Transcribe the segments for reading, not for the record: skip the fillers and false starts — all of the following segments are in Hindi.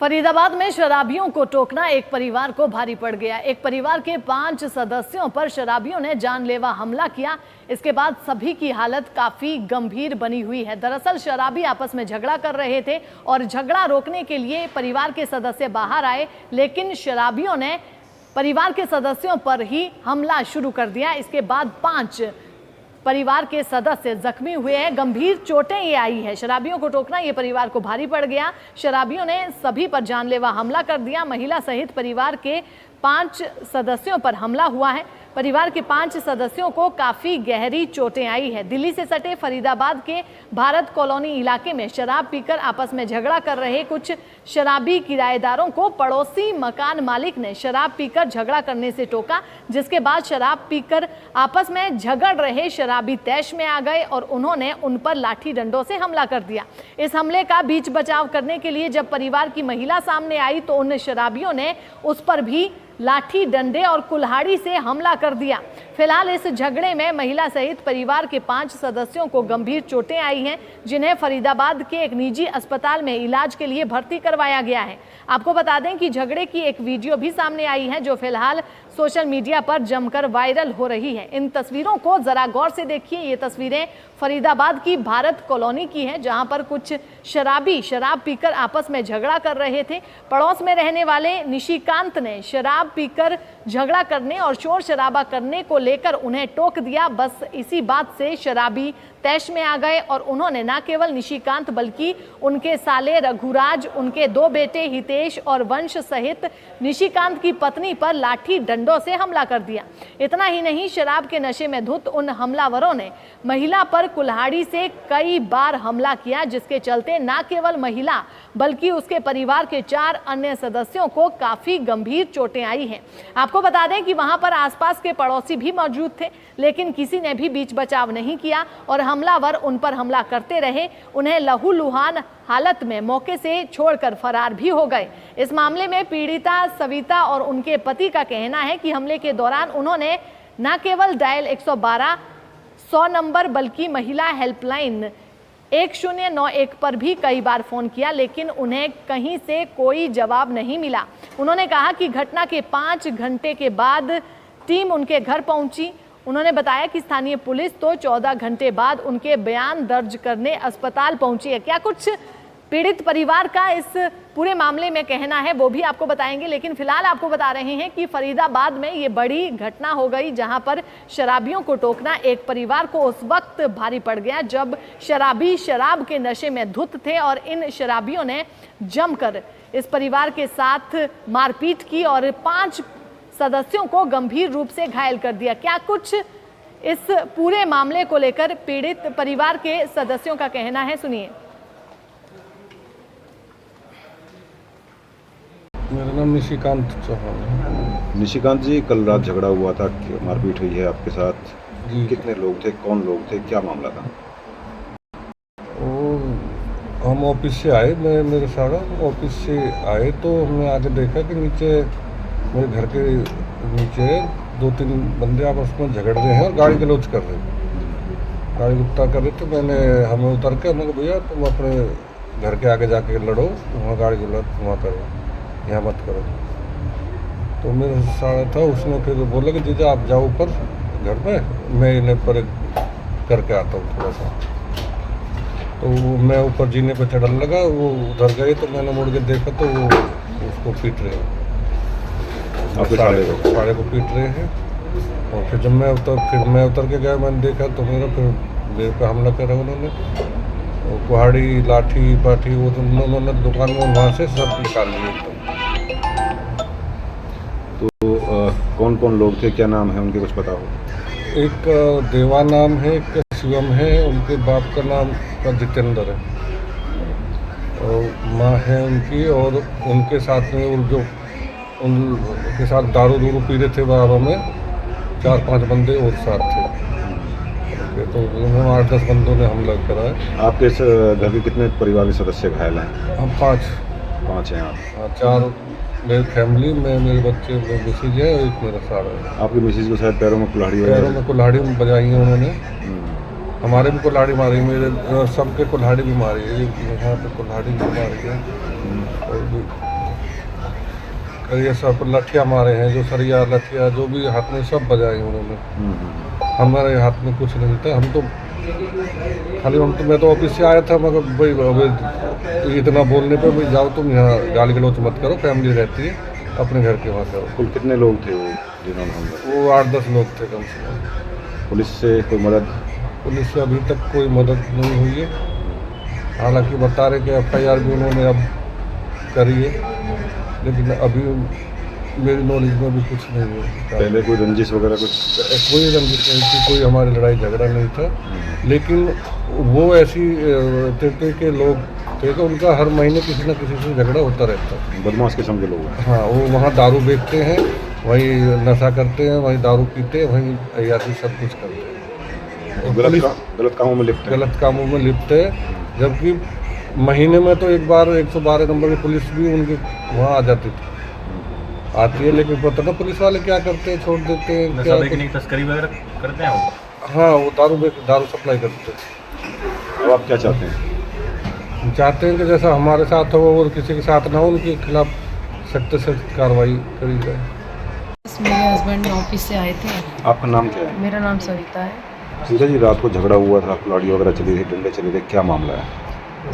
फरीदाबाद में शराबियों को टोकना एक परिवार को भारी पड़ गया। एक परिवार के 5 सदस्यों पर शराबियों ने जानलेवा हमला किया। इसके बाद सभी की हालत काफी गंभीर बनी हुई है। दरअसल शराबी आपस में झगड़ा कर रहे थे और झगड़ा रोकने के लिए परिवार के सदस्य बाहर आए, लेकिन शराबियों ने परिवार के सदस्यों पर ही हमला शुरू कर दिया। इसके बाद 5 परिवार के सदस्य जख्मी हुए हैं, गंभीर चोटें ये आई है। शराबियों को टोकना ये परिवार को भारी पड़ गया। शराबियों ने सभी पर जानलेवा हमला कर दिया। महिला सहित परिवार के 5 सदस्यों पर हमला हुआ है। परिवार के 5 सदस्यों को काफी गहरी चोटें आई है। दिल्ली से सटे फरीदाबाद के भारत कॉलोनी इलाके में शराब पीकर आपस में झगड़ा कर रहे कुछ शराबी किराएदारों को पड़ोसी मकान मालिक ने शराब पीकर झगड़ा करने से टोका, जिसके बाद शराब पीकर आपस में झगड़ रहे शराबी तैश में आ गए और उन्होंने उन पर लाठी डंडों से हमला कर दिया। इस हमले का बीच बचाव करने के लिए जब परिवार की महिला सामने आई तो उन शराबियों ने उस पर भी लाठी डंडे और कुल्हाड़ी से हमला कर दिया। फिलहाल इस झगड़े में महिला सहित परिवार के 5 सदस्यों को गंभीर चोटें आई हैं, जिन्हें फरीदाबाद के एक निजी अस्पताल में इलाज के लिए भर्ती करवाया गया है। आपको बता दें कि झगड़े की एक वीडियो भी सामने आई है, जो फिलहाल सोशल मीडिया पर जमकर वायरल हो रही है। इन तस्वीरों को जरा गौर से देखिए। ये तस्वीरें फरीदाबाद की भारत कॉलोनी की हैं, जहां पर कुछ शराबी शराब पीकर आपस में झगड़ा कर रहे थे। पड़ोस में रहने वाले निशिकांत ने शराब पीकर झगड़ा करने और शोर शराबा करने को लेकर उन्हें टोक दिया। बस इसी बात से शराबी तैश में आ गए और उन्होंने न केवल निशिकांत बल्कि उनके साले रघुराज, उनके 2 बेटे हितेश और वंश सहित निशिकांत की पत्नी पर लाठी डंडों से हमला कर दिया। इतना ही नहीं, शराब के नशे में धुत उन हमलावरों ने महिला पर कुल्हाड़ी से कई बार हमला किया, जिसके चलते न केवल महिला बल्कि उसके परिवार के 4 अन्य सदस्यों को काफी गंभीर चोटें आई हैं। आपको बता दें कि वहां पर आसपास के पड़ोसी भी मौजूद थे, लेकिन किसी ने भी बीच बचाव नहीं किया और हमलावर उन पर हमला करते रहे। उन्हें लहूलुहान हालत में मौके से छोड़कर फरार भी हो गए। इस मामले में पीड़िता सविता और उनके पति का कहना है कि हमले के दौरान उन्होंने न केवल डायल 112-100 नंबर बल्कि महिला हेल्पलाइन 1091 पर भी कई बार फोन किया, लेकिन उन्हें कहीं से कोई जवाब नहीं मिला। उन्होंने कहा कि घटना के 5 घंटे के बाद टीम उनके घर पहुंची। उन्होंने बताया कि स्थानीय पुलिस तो 14 घंटे बाद उनके बयान दर्ज करने अस्पताल पहुंची है। क्या कुछ पीड़ित परिवार का इस पूरे मामले में कहना है वो भी आपको बताएंगे, लेकिन फिलहाल आपको बता रहे हैं कि फरीदाबाद में ये बड़ी घटना हो गई, जहां पर शराबियों को टोकना एक परिवार को उस वक्त भारी पड़ गया जब शराबी शराब के नशे में धुत थे और इन शराबियों ने जमकर इस परिवार के साथ मारपीट की और 5 सदस्यों को गंभीर रूप से घायल कर दिया। क्या कुछ इस पूरे मामले को लेकर पीड़ित परिवार के सदस्यों का कहना है, सुनिए। मेरा नाम निशिकांत चौहान है। निशिकांत जी, कल रात झगड़ा हुआ था, मारपीट हुई है आपके साथ जी। कितने लोग थे, कौन लोग थे, क्या मामला था? हम ऑफिस से आए, मैं मेरे सारा ऑफिस से आए तो हमने आके देखा कि नीचे मेरे घर के नीचे 2-3 बंदे आपस में झगड़ रहे हैं और गाड़ी गलौज कर रहे हैं। गाड़ी गुप्ता कर रहे थे। हमें उतर के हमने कहा भैया तुम अपने घर के आगे जाके लड़ो, वहाँ गाड़ी गलौज वहाँ करो, यहाँ मत करो। तो मेरे सारा था, उसने फिर बोला कि जीजा आप जाओ ऊपर घर में, मैं इन्हें पर करके आता हूँ थोड़ा सा। तो मैं ऊपर जीने पर चढ़ने लगा, वो उधर गए तो मैंने मुड़ के देखा तो वो उसको पीट रहे हैं, साड़े को पीट रहे हैं। और फिर जब मैं उतर के गया, मैंने देखा तो मेरे पे हमला करा उन्होंने। कुहाड़ी लाठी पाठी वो तो उन्होंने दुकान में वहाँ से सब निकाल लिए एकदम। तो कौन कौन लोग थे, क्या नाम है उनके, कुछ पता हो? एक देवा नाम है, एक शिवम है, उनके बाप का नाम का जितेंद्र है और माँ है उनकी, और उनके साथ में जो उनके साथ दारू पी रहे थे बाबा में 4-5 बंदे और साथ थे। तो उन्होंने 8-10 बंदों ने हमला करा है। आपके इस घर के कितने परिवार के सदस्य घायल हैं? हम 5 हैं आप? 4 मेरी फैमिली में, मेरे बच्चे, मेरे मिसेज है और एक मेरा सारा है। आपकी मिसेज को शायद पैरों में कुल्हाड़ी बजाई है उन्होंने हमारे भी कुल्हाड़ी मारी, मेरे सबके कुल्हाड़ी भी मारी है, यहाँ पे कुल्हाड़ी भी मारी है और भी ये सब लठिया मारे हैं, जो सरिया लठिया जो भी हाथ में सब बजाए उन्होंने। हमारे हाथ में कुछ नहीं था, हम तो खाली मैं तो ऑफिस से आया था, मगर भाई अभी इतना बोलने पे भाई जाओ तुम यहाँ गाली गलौज मत करो, फैमिली रहती है, अपने घर के वहाँ करो। कुल कितने लोग थे वो जिन्होंने हमला? वो 8-10 लोग थे कम से कम। पुलिस से कोई मदद? पुलिस से अभी तक कोई मदद नहीं हुई है, हालांकि बता रहे कि FIR भी उन्होंने अब करी है, लेकिन अभी मेरी नॉलेज में भी कुछ नहीं है। पहले कोई रंजिश वगैरह कुछ? कोई रंजिश नहीं थी, कोई हमारी लड़ाई झगड़ा नहीं था, लेकिन वो ऐसी तरीके के लोग थे कि उनका हर महीने किसी न किसी से झगड़ा होता रहता। बदमाश किस्म के लोग हैं। हाँ, वो वहाँ दारू बेचते हैं, वहीं नशा करते हैं, वहीं दारू पीते हैं, वहीं अय्याशी सब कुछ करते हैं। गलत कामों में लिप्त हैं। गलत कामों में लिप्त है, जबकि महीने में तो एक बार 112 नंबर की पुलिस भी उनके वहाँ आ जाती थी, आती है, लेकिन पता ना पुलिस वाले क्या करते हैं, छोड़ देते हैं। क्या तस्करी वगैरह करते हैं वो? हाँ, वो दारू सप्लाई करते हैं। अब आप क्या चाहते हैं? हम चाहते हैं कि जैसा हमारे साथ हो और किसी के साथ ना हो, उनके खिलाफ सख्त से सख्त कार्रवाई करी जाए। मेरे हस्बैंड ऑफिस से आए थे। आपका नाम क्या है? मेरा नाम सविता है। सीता जी, रात को झगड़ा हुआ था, कुल्हाड़ी वगैरह चली थी, डंडे चले थे, क्या मामला है?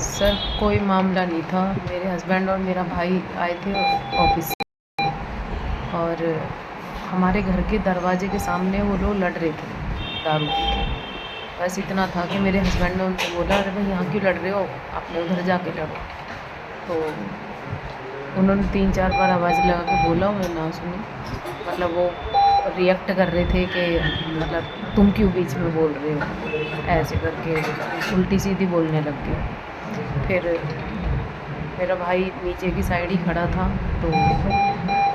सर कोई मामला नहीं था, मेरे हस्बैंड और मेरा भाई आए थे ऑफिस से और हमारे घर के दरवाजे के सामने वो लोग लड़ रहे थे दारू पी के। बस इतना था कि मेरे हस्बैंड ने उनसे बोला, अरे भाई यहाँ क्यों लड़ रहे हो, आपने उधर जाके लड़ो। तो उन्होंने 3-4 बार आवाज़ लगा के बोला, उन्होंने ना सुनी। मतलब वो रिएक्ट कर रहे थे कि मतलब तुम क्यों बीच में बोल रहे हो, ऐसे करके उल्टी सीधी बोलने लग गए। फिर मेरा भाई नीचे की साइड ही खड़ा था, तो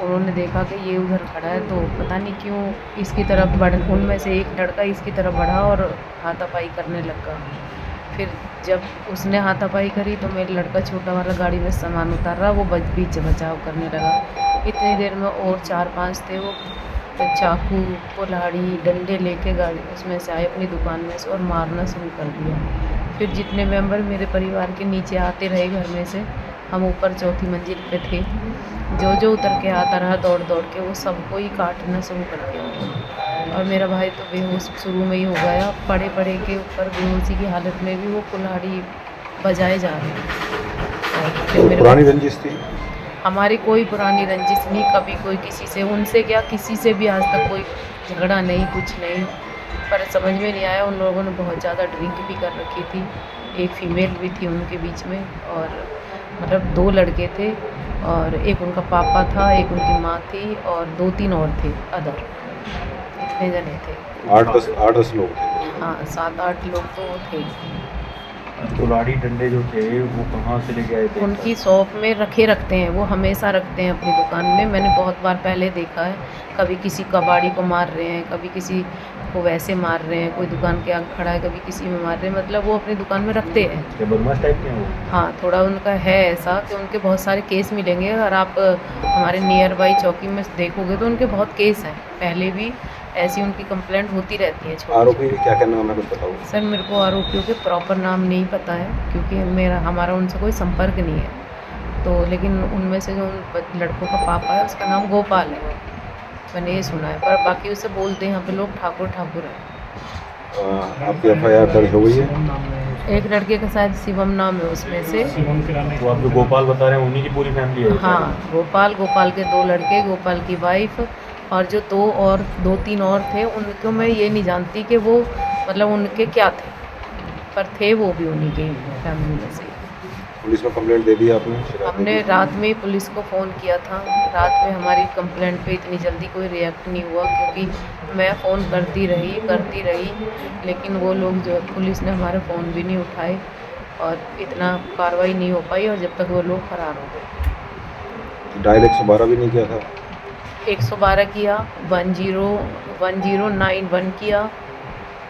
उन्होंने देखा कि ये उधर खड़ा है, तो पता नहीं क्यों इसकी तरफ उनमें से एक लड़का इसकी तरफ बढ़ा और हाथापाई करने लगा। फिर जब उसने हाथापाई करी तो मेरा लड़का छोटा वाला गाड़ी में सामान उतार रहा, वो बीच बचाव करने लगा। इतनी देर में और 4-5 थे, वो तो चाकू कुल्हाड़ी डंडे लेके गाड़ी उसमें से आए अपनी दुकान में से और मारना शुरू कर दिया। फिर जितने मेंबर मेरे परिवार के नीचे आते रहे घर में से, हम ऊपर चौथी मंजिल पे थे, जो उतर के आता रहा दौड़ दौड़ के, वो सबको ही काटना शुरू कर दिया। और मेरा भाई तो बेहोश शुरू में ही हो गया, पड़े के ऊपर बेहोशी की हालत में भी वो कुल्हाड़ी बजाए जा रहे हैं। और फिर पुरानी रंजिश थी? हमारी कोई पुरानी रंजिश नहीं, कभी कोई किसी से, उनसे क्या किसी से भी आज तक कोई झगड़ा नहीं, कुछ नहीं। पर समझ में नहीं आया, उन लोगों ने बहुत ज़्यादा ड्रिंक भी कर रखी थी। एक फीमेल भी थी उनके बीच में, और मतलब 2 लड़के थे और एक उनका पापा था, एक उनकी माँ थी और 2-3 और थे अदर, इतने जने थे। 8-10 लोग थे? हाँ, 7-8 लोग तो थे। कुल्हाड़ी डंडे जो थे वो कहाँ से लेके आए थे? उनकी शॉप में रखते हैं, वो हमेशा रखते हैं अपनी दुकान में। मैंने बहुत बार पहले देखा है, कभी किसी कबाड़ी को मार रहे हैं, कभी किसी को वैसे मार रहे हैं, कोई दुकान के आगे खड़ा है, कभी किसी में मार रहे हैं, मतलब वो अपनी दुकान में रखते हैं। क्या बदमाश टाइप के हैं वो? हाँ, थोड़ा उनका है ऐसा कि उनके बहुत सारे केस मिलेंगे। अगर आप हमारे नियर बाई चौकी में देखोगे तो उनके बहुत केस हैं, पहले भी ऐसी उनकी कंप्लेंट होती रहती है। आरोपी क्या क्या नाम है कुछ बताओ? सर मेरे को आरोपियों के प्रॉपर नाम नहीं पता है, क्योंकि हमारा उनसे कोई संपर्क नहीं है। तो लेकिन उनमें से जो उन लड़कों का पापा है उसका नाम गोपाल है, मैंने ये सुना है, पर बाकी उसे बोलते हैं यहाँ पे लोग ठाकुर है। आपकी FIR दर्ज हो गई है? एक लड़के का शायद शिवम नाम है उसमें से। तो आप जो गोपाल बता रहे हैं उन्हीं की पूरी फैमिली है? हाँ, गोपाल के 2 लड़के, गोपाल की वाइफ और जो 2-3 और थे, उनको मैं ये नहीं जानती कि वो मतलब उनके क्या थे, पर थे वो भी उन्हीं के फैमिली में से। पुलिस में कंप्लेंट दे दी आपने? हमने रात में पुलिस को फ़ोन किया था, रात में हमारी कंप्लेंट पे इतनी जल्दी कोई रिएक्ट नहीं हुआ, क्योंकि मैं फ़ोन करती रही, लेकिन वो लोग जो पुलिस ने हमारे फ़ोन भी नहीं उठाए और इतना कार्रवाई नहीं हो पाई, और जब तक वो लोग फरार हो गए। डायल 112 भी नहीं किया था? 112 किया, 1091 किया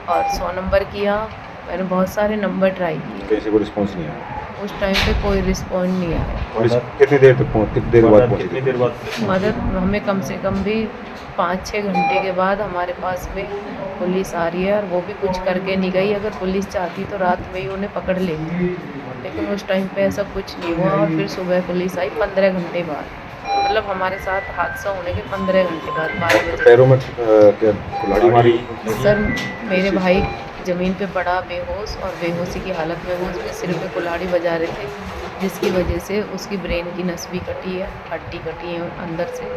और 100 नंबर किया, मैंने बहुत सारे नंबर ट्राई किए, कैसे कोई रिस्पॉन्स नहीं आया? उस टाइम पे कोई रिस्पॉन्ड नहीं आया। पुलिस कितनी देर तक कितनी देर बाद पहुंची कितनी थी? देर बाद मदद हमें कम से कम भी 5-6 घंटे के बाद हमारे पास में पुलिस आ रही है, और वो भी कुछ करके नहीं गई। अगर पुलिस चाहती तो रात में ही उन्हें पकड़ लेती, लेकिन उस टाइम पे ऐसा कुछ नहीं हुआ। और फिर सुबह पुलिस आई 15 घंटे बाद, मतलब हमारे साथ हादसा होने के 15 घंटे बाद 12 बजे। पैरों में क्या कुल्हाड़ी मारी? सर मेरे भाई ज़मीन पे पड़ा बेहोश, और बेहोशी की हालत में वो उसके सिर पे कुल्हाड़ी बजा रहे थे, जिसकी वजह से उसकी ब्रेन की नस भी कटी है, हड्डी कटी है अंदर से।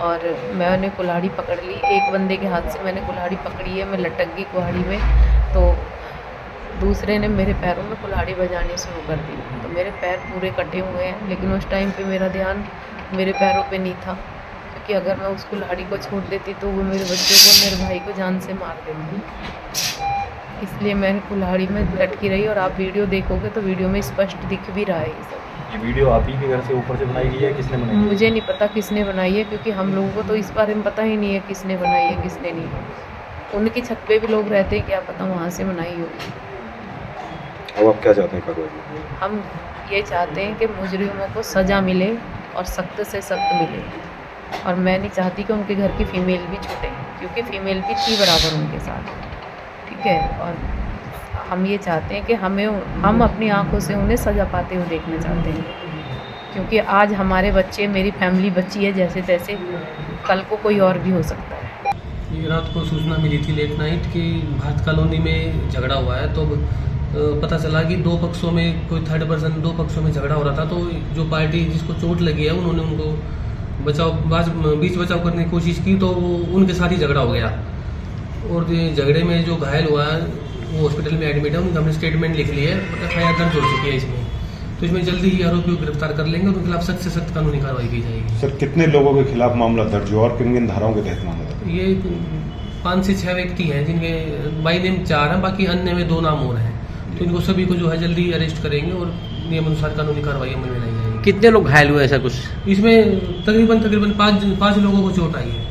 और मैंने कुल्हाड़ी पकड़ ली, एक बंदे के हाथ से मैंने कुल्हाड़ी पकड़ी है, मैं लटक गई कुल्हाड़ी में, तो दूसरे ने मेरे पैरों में कुल्हाड़ी बजानी शुरू कर दी। तो मेरे पैर पूरे कटे हुए हैं, लेकिन उस टाइम पे मेरा ध्यान मेरे पैरों पे नहीं था, क्योंकि अगर मैं उस कुल्हाड़ी को छोड़ देती तो वो मेरे बच्चों को, मेरे भाई को जान से मार देती। इसलिए मैं कुल्हाड़ी में लटकी रही, और आप वीडियो देखोगे तो वीडियो में स्पष्ट दिख भी रहा है ये सब। ये वीडियो आप ही के घर से ऊपर से बनाई गई है, किसने बनाई है? मुझे नहीं पता किसने बनाई है, क्योंकि हम लोगों को तो इस बारे में पता ही नहीं है किसने बनाई है किसने नहीं। उनकी छत पे भी लोग रहते हैं, क्या पता वहाँ से बनाई होगी। अब आप क्या चाहते हैं कार्रवाई? हम ये चाहते हैं कि मुजरिमों को सज़ा मिले और सख्त से सख्त मिले, और मैं नहीं चाहती कि उनके घर की फ़ीमेल भी छूटे, क्योंकि फ़ीमेल भी थी बराबर उनके साथ, ठीक है। और हम ये चाहते हैं कि हम अपनी आंखों से उन्हें सज़ा पाते हुए देखना चाहते हैं, क्योंकि आज हमारे बच्चे, मेरी फैमिली बची है जैसे तैसे, कल को कोई और भी हो सकता है। ये रात को सूचना मिली थी लेट नाइट कि भारत कॉलोनी में झगड़ा हुआ है। तो पता चला कि दो पक्षों में कोई थर्ड पर्सन, दो पक्षों में झगड़ा हो रहा था। तो जो पार्टी जिसको चोट लगी है उन्होंने उनको बीच बचाव करने की कोशिश की, तो उनके साथ ही झगड़ा हो गया। और झगड़े में जो घायल हुआ है वो हॉस्पिटल में एडमिट है, उनका हमने स्टेटमेंट लिख लिया है, FIR दर्ज हो चुकी है इसमें। तो इसमें जल्दी ही आरोपियों को गिरफ्तार कर लेंगे और उनके खिलाफ सख्त से सख्त कानूनी कार्रवाई की जाएगी। सर कितने लोगों के खिलाफ मामला दर्ज हुआ और किन किन धाराओं के तहत मामला दर्ज? ये 5 से 6 व्यक्ति हैं, जिनके बाई नेम 4 हैं, बाकी अन्य में 2 नाम और हैं। तो इनको सभी को जो है जल्दी अरेस्ट करेंगे और नियम अनुसार कानूनी कार्रवाई अमल में लाई जाएगी। कितने लोग घायल हुए ऐसा कुछ? इसमें तकरीबन 5 लोगों को चोट आई है।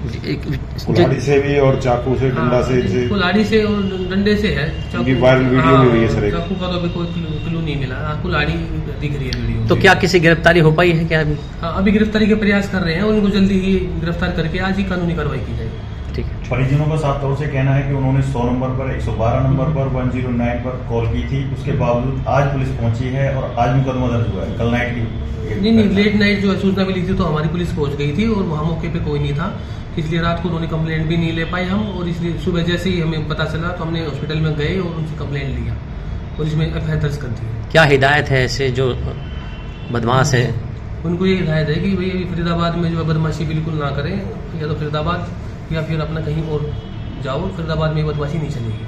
कुल्हाड़ी से भी और चाकू से, डंडा से? कुल्हाड़ी से और डंडे से है। वायरल वीडियो में हुई है सर। चाकू का तो अभी कोई क्लू नहीं मिला, कुल्हाड़ी दिख रही है वीडियो। तो क्या किसी गिरफ्तारी हो पाई है क्या अभी? हाँ, अभी गिरफ्तारी के प्रयास कर रहे हैं, उनको जल्दी ही गिरफ्तार करके आज ही कानूनी कार्रवाई की जाएगी। ठीक है। परिजनों का साफ तौर से कहना है कि उन्होंने 100 नंबर पर, 112 नंबर पर, 109 पर कॉल की थी, उसके बावजूद आज पुलिस पहुंची है और आज मुकदमा दर्ज हुआ है। कल नाइट की नहीं, लेट नाइट जो है सूचना मिली थी तो हमारी पुलिस पहुंच गई थी और वहाँ मौके पे कोई नहीं था, इसलिए रात को उन्होंने कंप्लेंट भी नहीं ले पाए हम। और इसलिए सुबह जैसे ही हमें पता चला तो हमने हॉस्पिटल में गए और उनसे कंप्लेंट लिया और इसमें FIR दर्ज कर दी। क्या हिदायत है ऐसे जो बदमाश है? उनको ये हिदायत है कि भाई फरीदाबाद में जो है बदमाशी बिल्कुल ना करें, या तो फरीदाबाद या फिर अपना कहीं और जाओ, फरीदाबाद में बदमाशी नहीं चलेगी।